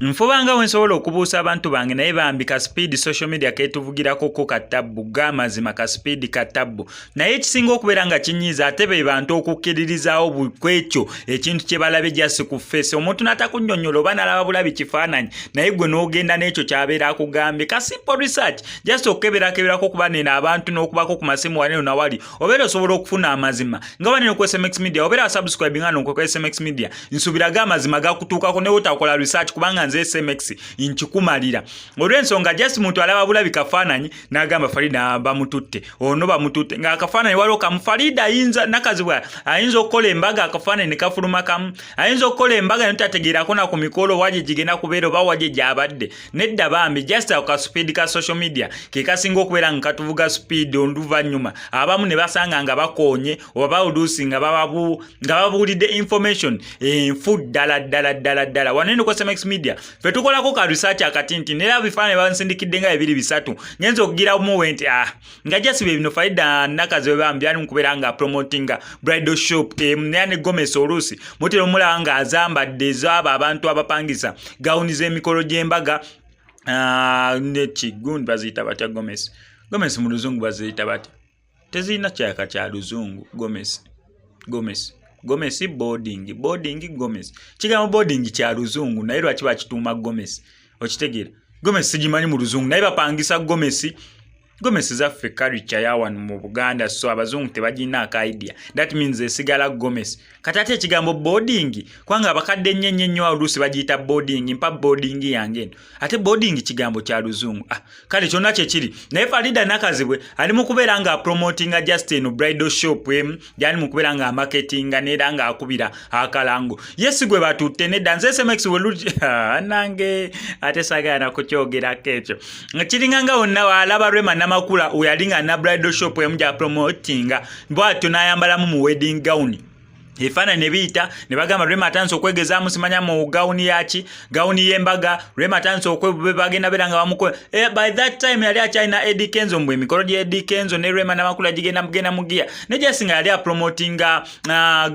Nfubanga wensobola okubuusa abantu bange naye bambi ka speed social media ketuvugirako ko katabbu gamazima ka speed katabbu naye ekisinga okubeera nga kinyiiza ate be bantu okukkiririzaawo bukwekyo ekintu kye balabe jasi ku face omuntu n'atakunnyonnyola oba n'alaba bulabi kifaananyi naye gwe n'ogenda n'ekyo ky'abeera akugambye ka simple research just okukeberakeberako okuba neno abantu n'okubako ku masimu waneno nawali obeera osobola okufuna amazima nga waneno ku SMX Media obeera subscribe nga nonko ku SMX Media nsubiraga amazima gakutuukako ne otakola research kubanga nze SMX inchikumalira olw'ensonga just muntu alaba bulabi kafaananyi n'agamba Farida bamututte ono bamututte nga akafaananyi waliwo kamu Farida ayinza nakazibwa ayinza okukola embaga akafaananyi ne kafuluma kamu ayinza okukola embaga ntategeerako na ku mikolo waje gigenda kubeera oba waje gyabadde nedda bambi just ka speed ka social media ke kasinga okubeera nga katuvuga speed oluvannyuma abamu ne basanga nga bakonye oba oluusi nga babuulidde information food ddala wanene ku SMX Media fe tukolako ka research akatinti nera bifaananyi bansindikidde nga 2-3 ngenza okugira moment nga just bino Farida nakazi bambi ali mukubeera nga promotinga bridal shop yani Gomez oluusi mutero mulaba nga azambadde zaba abantu abapangisa gawuni z'emikolo gy'embaga nekigundi baziyita batya Gomez mu luzungu baziyita batya tezirina kyaka kya luzungu Gomez boarding Gomez kigambo boarding kya luzungu naye lwaki bakituuma Gomez okitegeera Gomez sigimanyi mu luzungu naye bapangisa Gomez zaffe culture ya wano mu Buganda so abazungu tebagina ka idea that means esigala Gomez katate ekigambo boarding kwanga abakadde nnyo oluusi bagiyita boarding mpa boarding yange eno ate boarding kigambo kya luzungu kale kyonna kye kiri naye Farida nakazibwe ali mu kubeera nga promotinga just eno bridal shop yani mu kubeera nga marketinga nera nga akubira akalango yes gwe batutte nedda nze SMX nange ate sagana kukyogera kekyo kiringa nga wonna walaba Rema namakula uyalinga na bridal shop emja promotinga bwatyo nayambalamu mu wedding gown efana nebiyita ne bagamba Rema tanso okwegezaamu simanya mu gawuni gawuni y'embaga Rema tanso okwebagenda beranga bamuko by that time yali achina Eddie Kenzo mbwe mikoro gye Eddie Kenzo ne Rema namakula gigenda mugia ne jasinga yali promotinga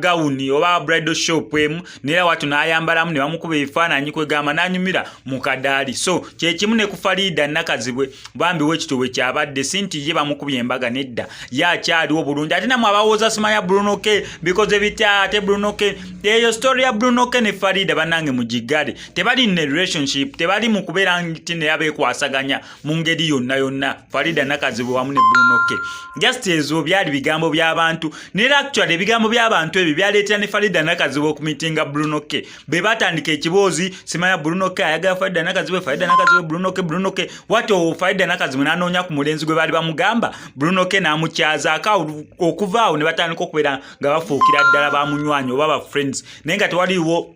gawuni oba bridal shop nera watu nayambalamu ne bamukuba ebifaananyi kwegamba nanyumira mu kadali so kye kimu ne ku Farida nakazibwe bambi wekitowe kyabadde sinti ye bamukubye embaga nedda ya kyaliwo bulungi ate namwe abawooza simanya Bruno K because ebita ate Bruno K eyo story ya Bruno K ne Farida banange mujigale tebali in relationship tebali mu kubeera nti ne abekwasaganya mu ngeri yonna Farida nakazibwe wamu ne Bruno K just ezo byali bigambo by'abantu ne actually bigambo by'abantu ebi byaleetera ne Farida nakazibwe okumitinga Bruno K be batandika ekiboozi simanya Bruno K ayaga Farida nakazibwe Bruno K wato Farida nakazibwe nanoonya ku mulenzi gwe bali bamugamba Bruno K namukyaza okuvaawo ne batandika okubeera nga bafuukira ddala munywanyi oba ba friends nenga tewaliwo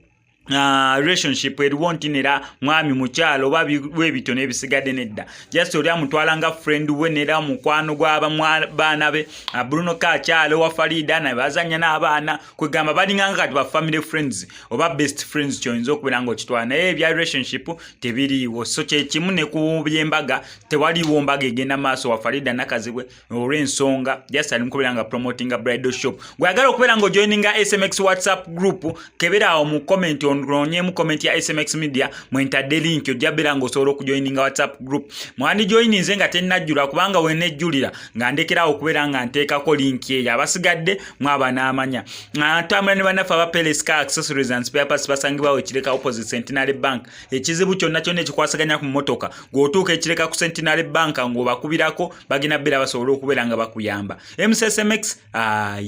relationship eriwo ntinera mwami mukyalo oba webitono ebisigadde nedda just oli amutwalanga friend we nera mukwano gw'aba baana be Bruno K kyalo wa Farida na bazanya n'abaana kwegamba balinganga kati ba family friends oba best friends kyonzo okubeera nga okitwala naye ebya relationship tebiriiwo so kye kimu ne ku byembaga tewaliwo mbaga egenda maaso wa Farida nakazibwe olw'ensonga just ali mukubeera nga promotinga bridal shop gwagala okubeera nga joininga SMX WhatsApp group kebera awo mu comment mu comment ya SMX Media mwentadde link ojabira ngo osobola okujoininga WhatsApp group mwandi joininze nga tennajjula kubanga wenejjulira nga ndekerawo okubeera nga nteekako link eyo abasigadde mwaba n'amanya ntambula ne bannaffe aba Peleska accessories and spare parts basangibwawo ekireka opposite Centenary Bank ekizibu kyonna ekikwasaganya ku mmotoka gw'otuuka ekireka ku Centenary Bank ng'obakubirako bagenda bera basobola okubeera nga bakuyamba MSSMX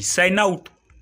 sign out.